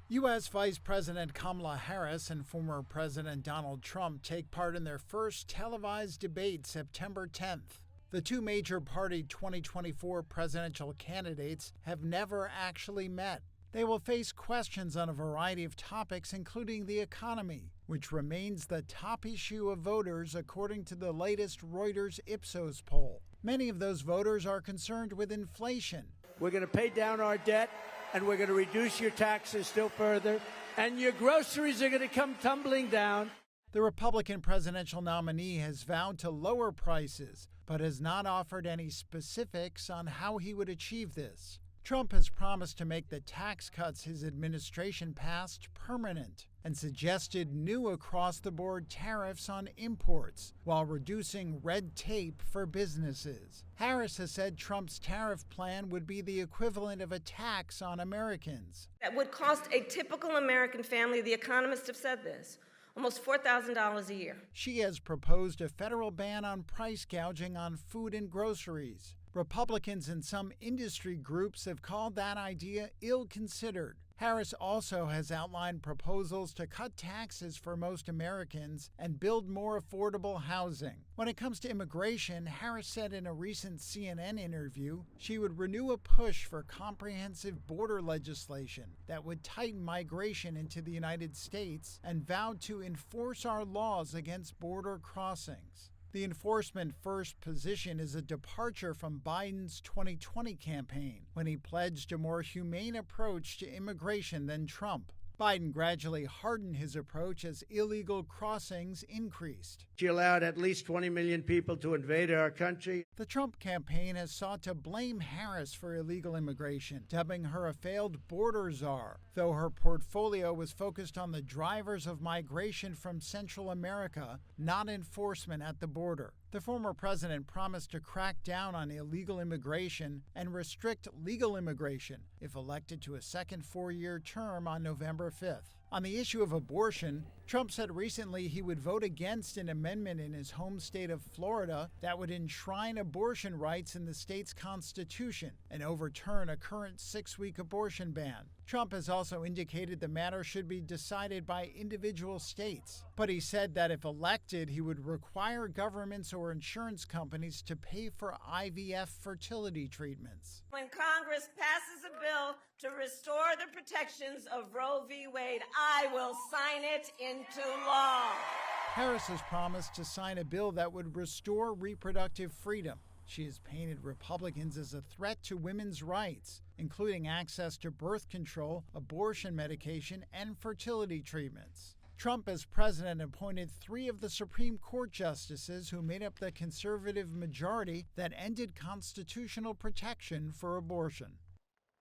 U.S. Vice President Kamala Harris and former President Donald Trump take part in their first televised debate September 10th. The two major party 2024 presidential candidates have never actually met. They will face questions on a variety of topics, including the economy, which remains the top issue of voters according to the latest Reuters Ipsos poll. Many of those voters are concerned with inflation. We're going to pay down our debt, and we're going to reduce your taxes still further, and your groceries are going to come tumbling down. The Republican presidential nominee has vowed to lower prices, but has not offered any specifics on how he would achieve this. Trump has promised to make the tax cuts his administration passed permanent and suggested new across-the-board tariffs on imports while reducing red tape for businesses. Harris has said Trump's tariff plan would be the equivalent of a tax on Americans. That would cost a typical American family, the economists have said this, almost $4,000 a year. She has proposed a federal ban on price gouging on food and groceries. Republicans and some industry groups have called that idea ill-considered. Harris also has outlined proposals to cut taxes for most Americans and build more affordable housing. When it comes to immigration, Harris said in a recent CNN interview she would renew a push for comprehensive border legislation that would tighten migration into the United States and vowed to enforce our laws against border crossings. The enforcement first position is a departure from Biden's 2020 campaign, when he pledged a more humane approach to immigration than Trump. Biden gradually hardened his approach as illegal crossings increased. She allowed at least 20 million people to invade our country. The Trump campaign has sought to blame Harris for illegal immigration, dubbing her a failed border czar, though her portfolio was focused on the drivers of migration from Central America, not enforcement at the border. The former president promised to crack down on illegal immigration and restrict legal immigration if elected to a second four-year term on November 5th. On the issue of abortion, Trump said recently he would vote against an amendment in his home state of Florida that would enshrine abortion rights in the state's constitution and overturn a current 6-week abortion ban. Trump has also indicated the matter should be decided by individual states, but he said that if elected, he would require governments or insurance companies to pay for IVF fertility treatments. When Congress passes a bill to restore the protections of Roe v. Wade, I will sign it into law. Harris has promised to sign a bill that would restore reproductive freedom. She has painted Republicans as a threat to women's rights, including access to birth control, abortion medication, and fertility treatments. Trump, as president, appointed 3 of the Supreme Court justices who made up the conservative majority that ended constitutional protection for abortion.